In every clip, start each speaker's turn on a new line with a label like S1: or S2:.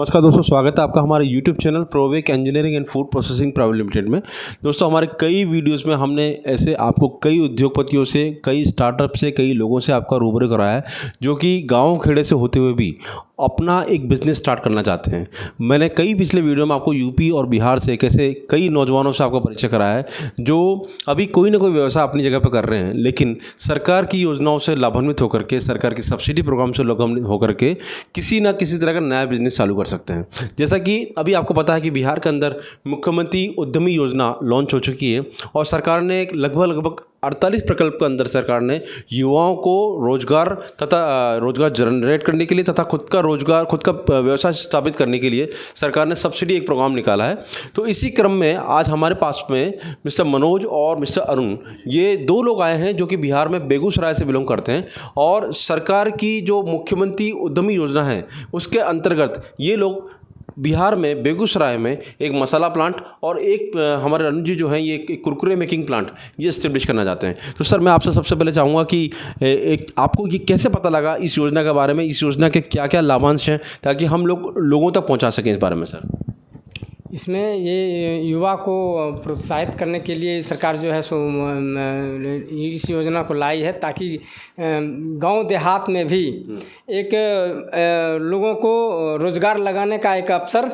S1: नमस्कार दोस्तों, स्वागत है आपका हमारे YouTube channel Provek engineering and food processing private limited में। दोस्तों, हमारे कई वीडियोस में हमने ऐसे आपको कई उद्योगपतियों से, कई स्टार्टअप से, कई लोगों से आपका रूबरू कराया है जो कि गांव खेड़े से होते हुए भी अपना एक बिज़नेस स्टार्ट करना चाहते हैं। मैंने कई पिछले वीडियो में आपको यूपी और बिहार से कैसे कई नौजवानों से आपका परिचय कराया है जो अभी कोई ना कोई व्यवसाय अपनी जगह पर कर रहे हैं, लेकिन सरकार की योजनाओं से लाभान्वित होकर के, सरकार की सब्सिडी प्रोग्राम से लाभान्वित होकर के किसी ना किसी तरह का नया बिजनेस चालू कर सकते हैं। जैसा कि अभी आपको पता है कि बिहार के अंदर मुख्यमंत्री उद्यमी योजना लॉन्च हो चुकी है और सरकार ने एक लगभग 48 प्रकल्प के अंदर सरकार ने युवाओं को रोजगार जनरेट करने के लिए तथा खुद का व्यवसाय स्थापित करने के लिए सरकार ने सब्सिडी एक प्रोग्राम निकाला है। तो इसी क्रम में आज हमारे पास में मिस्टर मनोज और मिस्टर अरुण, ये दो लोग आए हैं जो कि बिहार में बेगूसराय से बिलोंग करते हैं और सरकार की जो मुख्यमंत्री उद्यमी योजना है उसके अंतर्गत ये लोग बिहार में बेगूसराय में एक मसाला प्लांट और एक हमारे अरुण जी जो हैं ये एक कुरकुरे मेकिंग प्लांट ये इस्टेब्लिश करना चाहते हैं। तो सर, मैं आपसे सबसे पहले चाहूँगा कि एक आपको ये कैसे पता लगा इस योजना के बारे में, इस योजना के क्या क्या लाभांश हैं, ताकि हम लोगों तक पहुँचा सकें इस बारे में। सर,
S2: इसमें ये युवा को प्रोत्साहित करने के लिए सरकार जो है सो इस योजना को लाई है, ताकि गांव देहात में भी एक लोगों को रोज़गार लगाने का एक अवसर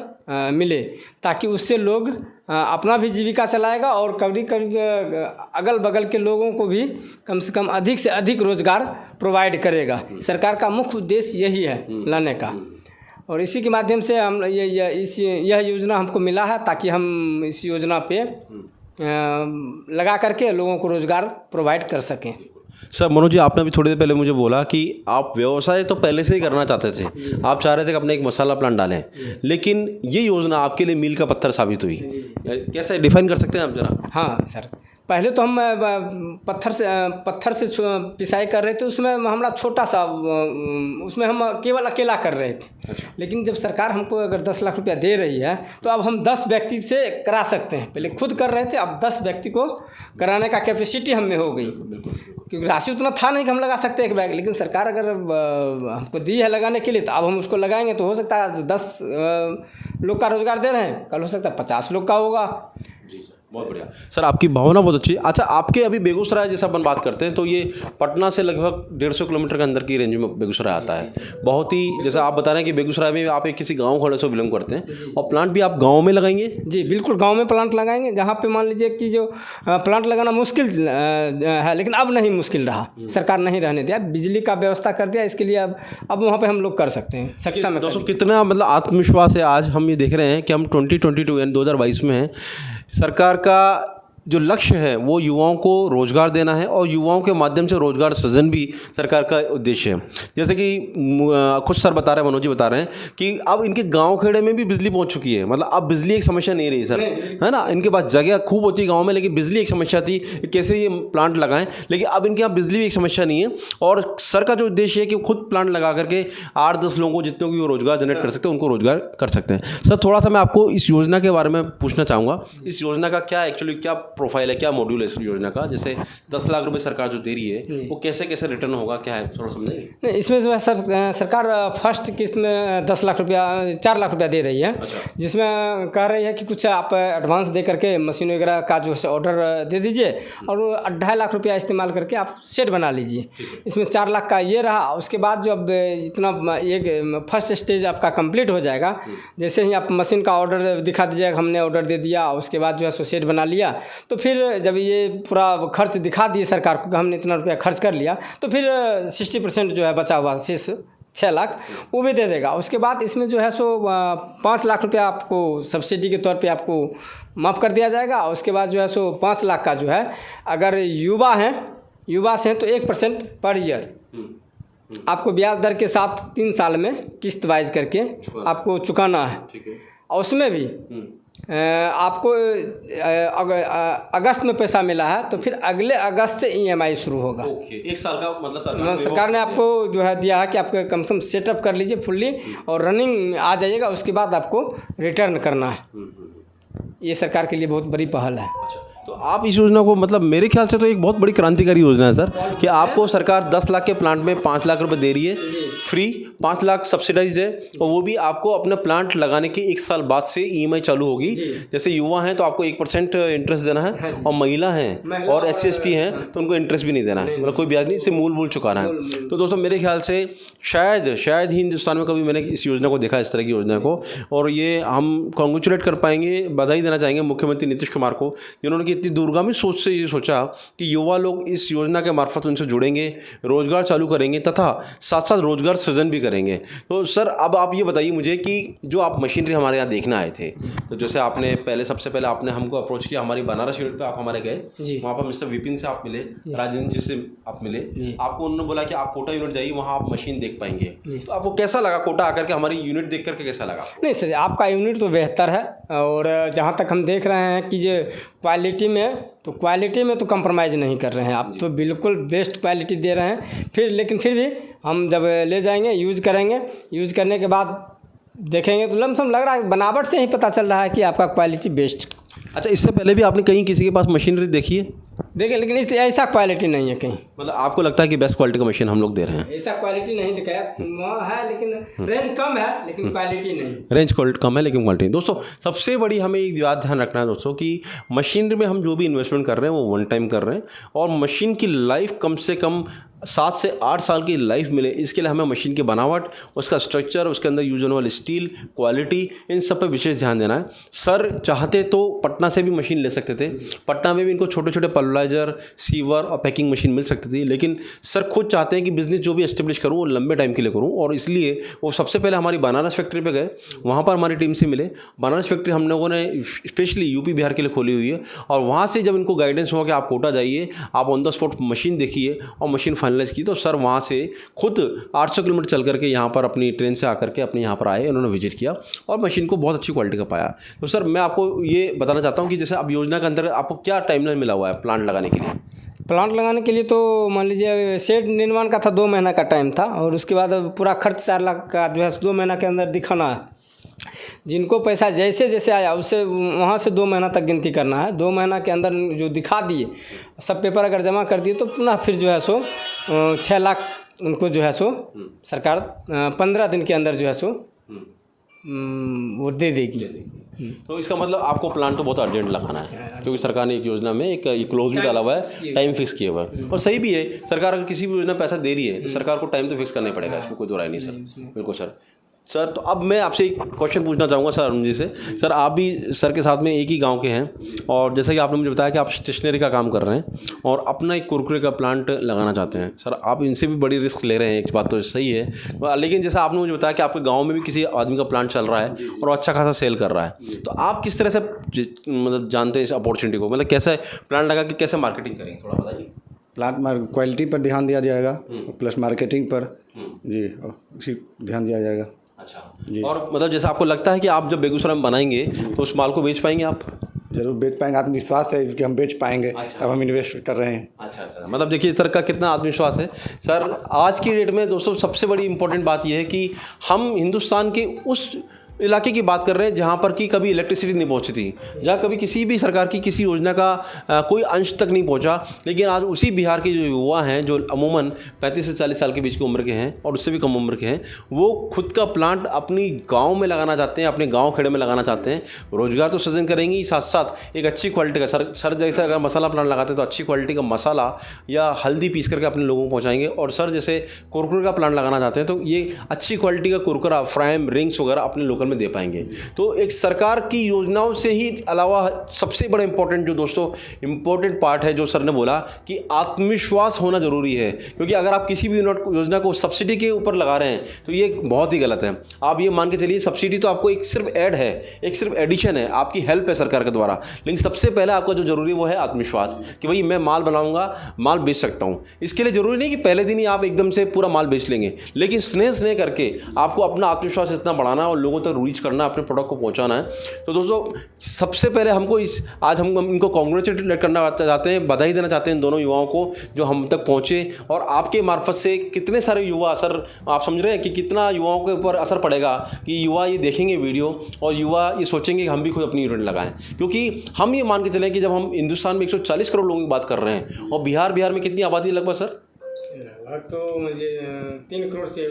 S2: मिले, ताकि उससे लोग अपना भी जीविका चलाएगा और कभी अगल बगल के लोगों को भी कम से अधिक रोज़गार प्रोवाइड करेगा। सरकार का मुख्य उद्देश्य यही है लाने का, और इसी के माध्यम से हम यह योजना हमको मिला है, ताकि हम इस योजना पे लगा करके लोगों को रोज़गार प्रोवाइड कर सकें।
S1: सर, मनोज जी, आपने अभी थोड़ी देर पहले मुझे बोला कि आप व्यवसाय तो पहले से ही करना चाहते थे, आप चाह रहे थे कि अपने एक मसाला प्लांट डालें, लेकिन ये योजना आपके लिए मील का पत्थर साबित हुई। कैसे डिफाइन कर सकते हैं आप जरा?
S2: हाँ सर, पहले तो हम पत्थर से पिसाई कर रहे थे, उसमें हमारा छोटा सा, उसमें हम केवल अकेला कर रहे थे। लेकिन जब सरकार हमको अगर 10 लाख रुपया दे रही है तो अब हम 10 व्यक्ति से करा सकते हैं। पहले खुद कर रहे थे, अब 10 व्यक्ति को कराने का कैपेसिटी हम में हो गई, क्योंकि राशि उतना था नहीं कि हम लगा सकते एक बैग। लेकिन सरकार अगर हमको दी है लगाने के लिए, तो अब हम उसको लगाएंगे तो हो सकता है 10 लोग का रोज़गार दे रहे हैं, कल हो सकता है 50 लोग का होगा।
S1: बहुत बढ़िया सर, आपकी भावना बहुत अच्छी है। अच्छा, आपके अभी बेगूसराय जैसा अपन बात करते हैं तो ये पटना से लगभग 150 किलोमीटर के अंदर की रेंज में बेगूसराय आता है। बहुत ही, जैसा आप बता रहे हैं कि बेगूसराय में आप एक किसी गांव खड़े से बिलोंग करते हैं और प्लांट भी आप गांव में लगाएंगे?
S2: जी बिल्कुल, गांव में प्लांट लगाएंगे, जहां पे मान लीजिए कि जो प्लांट लगाना मुश्किल है, लेकिन अब नहीं मुश्किल रहा, सरकार नहीं रहने दिया, बिजली का व्यवस्था कर दिया, इसके लिए अब वहाँ पर हम लोग कर सकते हैं सक्षम है।
S1: दोस्तों, कितना मतलब आत्मविश्वास है। आज हम ये देख रहे हैं कि हम 2022 यानी 2022 में हैं। सरकार का जो लक्ष्य है वो युवाओं को रोज़गार देना है और युवाओं के माध्यम से रोज़गार सृजन भी सरकार का उद्देश्य है। जैसे कि खुद सर बता रहे हैं, मनोज जी बता रहे हैं कि अब इनके गांव खेड़े में भी बिजली पहुंच चुकी है। मतलब अब बिजली एक समस्या नहीं रही सर, है ना। इनके पास जगह खूब होती है गाँव में, लेकिन बिजली एक समस्या थी, कैसे ये प्लांट लगाएं। लेकिन अब इनके यहाँ बिजली भी एक समस्या नहीं है और सर का जो उद्देश्य है कि खुद प्लांट लगा करके 8-10 लोगों को, जितने को वो रोज़गार जनरेट कर सकते हैं, उनको रोज़गार कर सकते हैं। सर, थोड़ा सा मैं आपको इस योजना के बारे में पूछना चाहूँगा। इस योजना का क्या एक्चुअली क्या प्रोफाइल है, क्या मॉड्यूल है इस योजना का? जैसे 10 लाख रुपए सरकार जो दे रही है वो कैसे कैसे रिटर्न होगा, क्या है, थोड़ा समझेंगे?
S2: नहीं, इसमें जो है सरकार फर्स्ट किस्त में 10 लाख रुपया, 4 लाख रुपया दे रही है। अच्छा। जिसमें कह रही है कि कुछ आप एडवांस दे करके मशीन वगैरह का जो है ऑर्डर दे दीजिए और 2.5 लाख रुपया इस्तेमाल करके आप सेट बना लीजिए। इसमें 4 लाख का ये रहा। उसके बाद जो अब इतना एक फर्स्ट स्टेज आपका कंप्लीट हो जाएगा, जैसे ही आप मशीन का ऑर्डर दिखा दीजिएगा, हमने ऑर्डर दे दिया, उसके बाद जो है सो सेट बना लिया, तो फिर जब ये पूरा खर्च दिखा दिए सरकार को कि हमने इतना रुपया खर्च कर लिया, तो फिर 60% जो है बचा हुआ शेष 6 लाख वो भी दे देगा। उसके बाद इसमें जो है सो 5 लाख रुपया आपको सब्सिडी के तौर पे आपको माफ़ कर दिया जाएगा। उसके बाद जो है सो 5 लाख का जो है, अगर युवा से हैं तो 1% पर ईयर आपको ब्याज दर के साथ 3 साल में किस्त वाइज करके आपको चुकाना है। और उसमें भी आपको अगस्त में पैसा मिला है तो फिर अगले अगस्त से EMI शुरू होगा।
S1: एक साल का मतलब
S2: सरकार ने आपको जो है दिया है कि आपको कम से कम सेटअप कर लीजिए फुल्ली और रनिंग आ जाइएगा, उसके बाद आपको रिटर्न करना है। ये सरकार के लिए बहुत बड़ी पहल है।
S1: अच्छा, तो आप इस योजना को मतलब मेरे ख्याल से तो एक बहुत बड़ी क्रांतिकारी योजना है सर कि आपको सरकार 10 लाख के प्लांट में 5 लाख रुपए दे रही है फ्री, 5 लाख सब्सिडाइज्ड है और वो भी आपको अपना प्लांट लगाने के 1 साल बाद से ईएमआई चालू होगी। जैसे युवा हैं तो आपको 1% इंटरेस्ट देना है और महिला हैं और SC/ST हैं तो उनको इंटरेस्ट भी नहीं देना है, मतलब कोई ब्याज नहीं, इससे मूल चुकाना है। तो दोस्तों मेरे ख्याल से शायद ही हिंदुस्तान में कभी मैंने इस योजना को देखा, इस तरह की योजना को, और ये हम कॉन्ग्रेचुलेट कर पाएंगे, बधाई देना चाहेंगे मुख्यमंत्री नीतीश कुमार को जिन्होंने कि इतनी दूरगामी सोच से ये सोचा कि युवा लोग इस योजना के मार्फत उनसे जुड़ेंगे, रोजगार चालू करेंगे तथा साथ साथ रोजगार सृजन भी करेंगे। तो सर अब आप ये बताइए मुझे कि जो आप मशीनरी हमारे यहाँ देखने आए थे, तो जैसे आपने सबसे पहले आपने हमको अप्रोच किया, हमारी बनारस यूनिट पे आप हमारे गए, वहाँ पर मिस्टर विपिन से आप मिले, राजेंद्र जी से आप मिले, आपको उन्होंने बोला कि आप कोटा यूनिट जाइए, वहाँ आप मशीन देख पाएंगे। तो आपको कैसा लगा कोटा आकर के, हमारी यूनिट देख करके कैसा लगा?
S2: नहीं सर, आपका यूनिट तो बेहतर है और जहाँ तक हम देख रहे हैं कि जो क्वालिटी में तो कंप्रोमाइज़ नहीं कर रहे हैं आप, तो बिल्कुल बेस्ट क्वालिटी दे रहे हैं। लेकिन फिर भी हम जब ले जाएंगे, यूज़ करेंगे, यूज़ करने के बाद देखेंगे तो लमसम लग रहा है, बनावट से ही पता चल रहा है कि आपका क्वालिटी बेस्ट।
S1: अच्छा, इससे पहले भी आपने कहीं किसी के पास मशीनरी देखी है?
S2: देखिए, लेकिन इस ऐसा क्वालिटी नहीं है कहीं।
S1: मतलब आपको लगता है कि बेस्ट क्वालिटी का मशीन हम लोग दे रहे हैं?
S2: ऐसा क्वालिटी नहीं दिखाया, वहाँ है लेकिन रेंज कम है, लेकिन क्वालिटी नहीं।
S1: रेंज कम है लेकिन क्वालिटी। दोस्तों सबसे बड़ी हमें एक बात ध्यान रखना है दोस्तों कि मशीनरी में हम जो भी इन्वेस्टमेंट कर रहे हैं वो वन टाइम कर रहे हैं और मशीन की लाइफ कम से कम 7 से 8 साल की लाइफ मिले, इसके लिए हमें मशीन की बनावट, उसका स्ट्रक्चर, उसके अंदर यूज होने वाली स्टील, क्वालिटी, इन सब पे विशेष ध्यान देना है। सर चाहते तो पटना से भी मशीन ले सकते थे, पटना में भी इनको छोटे छोटे पल्वराइजर, सीवर और पैकिंग मशीन मिल सकती थी, लेकिन सर खुद चाहते हैं कि बिज़नेस जो भी एस्टेब्लिश करूँ वो लंबे टाइम के लिए करूँ, और इसलिए वो सबसे पहले हमारी बनारस फैक्ट्री पे गए, वहाँ पर हमारी टीम से मिले। बनारस फैक्ट्री हम लोगों ने स्पेशली यूपी बिहार के लिए खोली हुई है, और वहाँ से जब इनको गाइडेंस हुआ कि आप कोटा जाइए, आप ऑन द स्पॉट मशीन देखिए और मशीन फाइनलाइज की, तो सर वहाँ से खुद 800 किलोमीटर चल करके यहाँ पर अपनी ट्रेन से आकर के अपने यहाँ पर आए, उन्होंने विजिट किया और मशीन को बहुत अच्छी क्वालिटी का पाया। तो सर मैं आपको ये बताना चाहता हूँ कि जैसे अब योजना के अंतर्गत आपको क्या टाइमलाइन मिला हुआ है प्लांट लगाने के लिए?
S2: प्लांट लगाने के लिए तो मान लीजिए शेड निर्माण का था, 2 महीना का टाइम था, और उसके बाद पूरा खर्च 4 लाख का जो है 2 महीना के अंदर दिखाना है। जिनको पैसा जैसे जैसे आया उससे वहाँ से 2 महीना तक गिनती करना है। 2 महीना के अंदर जो दिखा दिए सब पेपर अगर जमा कर दिए तो पुनः फिर जो है सो 6 लाख उनको जो है सो सरकार 15 दिन के अंदर जो है सो वो दे देगी।
S1: तो इसका मतलब आपको प्लान तो बहुत अर्जेंट लगाना है, क्योंकि सरकार ने एक योजना में एक क्लोज भी डाला हुआ है, टाइम फिक्स किया हुआ है, और सही भी है। सरकार अगर किसी भी योजना पैसा दे रही है तो सरकार को टाइम तो फिक्स करना ही पड़ेगा, इसमें कोई दो राय नहीं सर। बिल्कुल सर तो अब मैं आपसे एक क्वेश्चन पूछना चाहूँगा सर अरुण जी से। सर आप भी सर के साथ में एक ही गांव के हैं, और जैसा कि आपने मुझे बताया कि आप स्टेशनरी का काम कर रहे हैं और अपना एक कुरकुरे का प्लांट लगाना चाहते हैं। सर आप इनसे भी बड़ी रिस्क ले रहे हैं, एक बात तो सही है, लेकिन जैसा आपने मुझे बताया कि आपके गाँव में भी किसी आदमी का प्लांट चल रहा है और अच्छा खासा सेल कर रहा है, तो आप किस तरह से मतलब जानते हैं इस अपॉर्चुनिटी को, मतलब कैसे प्लांट लगा के कैसे मार्केटिंग करेंगे, थोड़ा बताइए।
S3: प्लांट क्वालिटी पर ध्यान दिया जाएगा प्लस मार्केटिंग पर जी उसी ध्यान दिया जाएगा।
S1: अच्छा, और मतलब जैसे आपको लगता है कि आप जब बेगूसराय में बनाएंगे तो उस माल को बेच पाएंगे आप?
S3: जरूर बेच पाएंगे, आत्मविश्वास है कि हम बेच पाएंगे।
S1: अच्छा।
S3: तब हम इन्वेस्ट कर रहे हैं।
S1: अच्छा, मतलब देखिए सर का कितना आत्मविश्वास है। सर आज की डेट में दोस्तों सबसे बड़ी इंपॉर्टेंट बात यह है कि हम हिंदुस्तान के उस इलाके की बात कर रहे हैं जहाँ पर कि कभी इलेक्ट्रिसिटी नहीं पहुँची थी, जहाँ कभी किसी भी सरकार की किसी योजना का कोई अंश तक नहीं पहुँचा, लेकिन आज उसी बिहार के जो युवा हैं जो अमूमन 35 से 40 साल के बीच की उम्र के हैं और उससे भी कम उम्र के हैं, वो खुद का प्लांट अपनी गांव में लगाना चाहते हैं, अपने गांव खेड़े में लगाना चाहते हैं। रोजगार तो सृजन करेंगे ही, साथ साथ एक अच्छी क्वालिटी का सर जैसे अगर मसाला प्लांट लगाते हैं तो अच्छी क्वालिटी का मसाला या हल्दी पीस करके अपने लोगों को पहुँचाएंगे, और सर जैसे कुरकुरे का प्लांट लगाना चाहते हैं तो ये अच्छी क्वालिटी का कुरकुरा, फ्राइम, रिंग्स वगैरह अपने लोकल में दे पाएंगे। तो एक सरकार की योजनाओं से ही अलावा सबसे बड़ा इंपॉर्टेंट जो दोस्तों इंपॉर्टेंट पार्ट है जो सर ने बोला कि आत्मविश्वास होना जरूरी है, क्योंकि अगर आप किसी भी योजना को सब्सिडी के ऊपर लगा रहे हैं तो ये बहुत ही गलत है। आप ये मान के चलिए सब्सिडी तो आपको एक सिर्फ ऐड है, एक सिर्फ एडिशन है, आपकी हेल्प है सरकार के द्वारा, लेकिन सबसे पहले आपको जो जरूरी वो है आत्मविश्वास कि भाई मैं माल बनाऊंगा, माल बेच सकता हूं। इसके लिए जरूरी नहीं कि पहले दिन ही आप एकदम से पूरा माल बेच लेंगे, लेकिन स्नेह करके आपको अपना आत्मविश्वास इतना बढ़ाना और लोगों तक तक रीच करना है, अपने प्रोडक्ट को पहुंचाना है। तो दोस्तों सबसे पहले हमको आज हम इनको कॉन्ग्रेचुलेट करना चाहते हैं, बधाई देना चाहते हैं इन दोनों युवाओं को जो हम तक पहुँचे, और आपके मार्फत से कितने सारे युवा असर, आप समझ रहे हैं कि कितना युवाओं के ऊपर असर पड़ेगा कि युवा ये देखेंगे वीडियो और युवा ये सोचेंगे कि हम भी खुद अपनी यूनिट लगाएं। क्योंकि हम ये मान के चलें कि जब हम हिंदुस्तान में 140 करोड़ लोगों की बात कर रहे हैं और बिहार में कितनी आबादी लगभग सर?
S2: तो मुझे 3 करोड़ से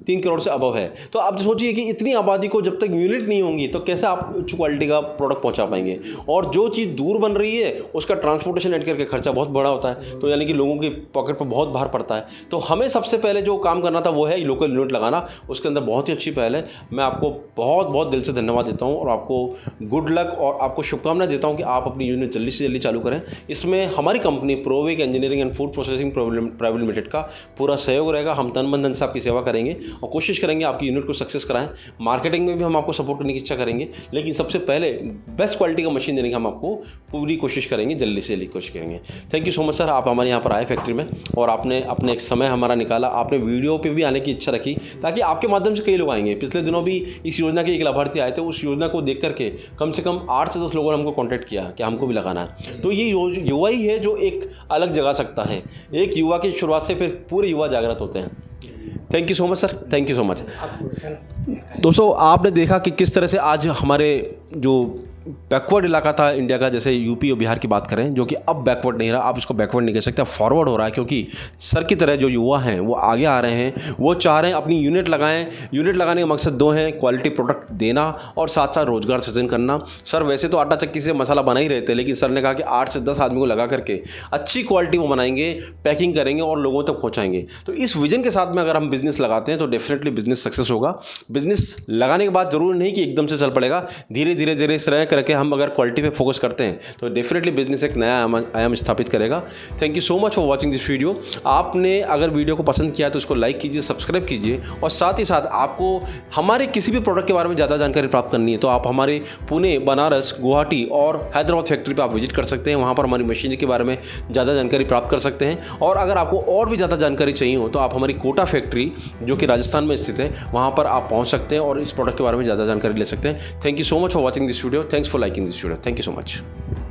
S1: 3 करोड़ से अबव है। तो आप सोचिए कि इतनी आबादी को जब तक यूनिट नहीं होंगी तो कैसे आप उच्च क्वालिटी का प्रोडक्ट पहुंचा पाएंगे। और जो चीज़ दूर बन रही है उसका ट्रांसपोर्टेशन ऐड करके खर्चा बहुत बड़ा होता है, तो यानी कि लोगों की पॉकेट पर बहुत भार पड़ता है। तो हमें सबसे पहले जो काम करना था वो है लोकल यूनिट लगाना, उसके अंदर बहुत ही अच्छी पहल है। मैं आपको बहुत बहुत दिल से धन्यवाद देता हूँ और आपको गुड लक और आपको शुभकामनाएं देता हूँ कि आप अपनी यूनिट जल्दी से जल्दी चालू करें। इसमें हमारी company Provek engineering and food processing private limited का पूरा सहयोग रहेगा। हम तन मन धन से आपकी सेवा करेंगे और कोशिश करेंगे आपकी यूनिट को सक्सेस कराएं। मार्केटिंग में भी हम आपको सपोर्ट करने की इच्छा करेंगे, लेकिन सबसे पहले बेस्ट क्वालिटी का मशीन देने की हम आपको पूरी कोशिश करेंगे, जल्दी से जल्दी कोशिश करेंगे। Thank you so much sir, आप हमारे यहाँ पर आए फैक्ट्री में और आपने अपने एक समय हमारा निकाला, आपने वीडियो पे भी आने की इच्छा रखी ताकि आपके माध्यम से कई लोग आएंगे। पिछले दिनों भी इस योजना के एक लाभार्थी आए थे, उस योजना को देख करके कम से कम 8 से 10 लोगों ने हमको कॉन्टैक्ट किया कि हमको भी लगाना है। तो ये युवा ही है जो एक अलग जगा सकता है। एक युवा की शुरुआत से फिर पूरे युवा जागृत होते हैं। Thank you so much sir, thank you so much. दोस्तों आपने देखा कि किस तरह से आज हमारे जो बैकवर्ड इलाका था इंडिया का, जैसे यूपी और बिहार की बात करें, जो कि अब बैकवर्ड नहीं रहा, आप इसको बैकवर्ड नहीं कह सकते, फॉरवर्ड हो रहा है। क्योंकि सर की तरह जो युवा हैं वो आगे आ रहे हैं, वो चाह रहे हैं अपनी यूनिट लगाएं। यूनिट लगाने का मकसद 2 हैं, क्वालिटी प्रोडक्ट देना और साथ साथ रोजगार सृजन करना। सर वैसे तो आटा चक्की से मसाला बना ही रहे थे, लेकिन सर ने कहा कि 8 से 10 आदमी को लगा करके अच्छी क्वालिटी वो बनाएंगे, पैकिंग करेंगे और लोगों तक पहुँचाएंगे। तो इस विजन के साथ में अगर हम बिजनेस लगाते हैं तो डेफिनेटली बिजनेस सक्सेस होगा। बिजनेस लगाने के बाद जरूरी नहीं कि एकदम से चल पड़ेगा, धीरे धीरे श्रेय करके हम अगर क्वालिटी पे फोकस करते हैं तो डेफिनेटली बिजनेस एक नया आयाम स्थापित करेगा। Thank you so much for watching this video. आपने अगर वीडियो को पसंद किया तो इसको लाइक कीजिए, सब्सक्राइब कीजिए, और साथ ही साथ आपको हमारे किसी भी प्रोडक्ट के बारे में ज़्यादा जानकारी प्राप्त करनी है तो आप हमारे पुणे, बनारस, गुवाहाटी और हैदराबाद फैक्ट्री पर आप विजिट कर सकते हैं। वहाँ पर हमारी मशीनरी के बारे में ज़्यादा जानकारी प्राप्त कर सकते हैं। और अगर आपको और भी ज़्यादा जानकारी चाहिए हो तो आप हमारी कोटा फैक्ट्री जो कि राजस्थान में स्थित है वहाँ पर आप पहुँच सकते हैं और इस प्रोडक्ट के बारे में ज़्यादा जानकारी ले सकते हैं। Thank you so much for watching this video. Thanks for liking this video. Thank you so much.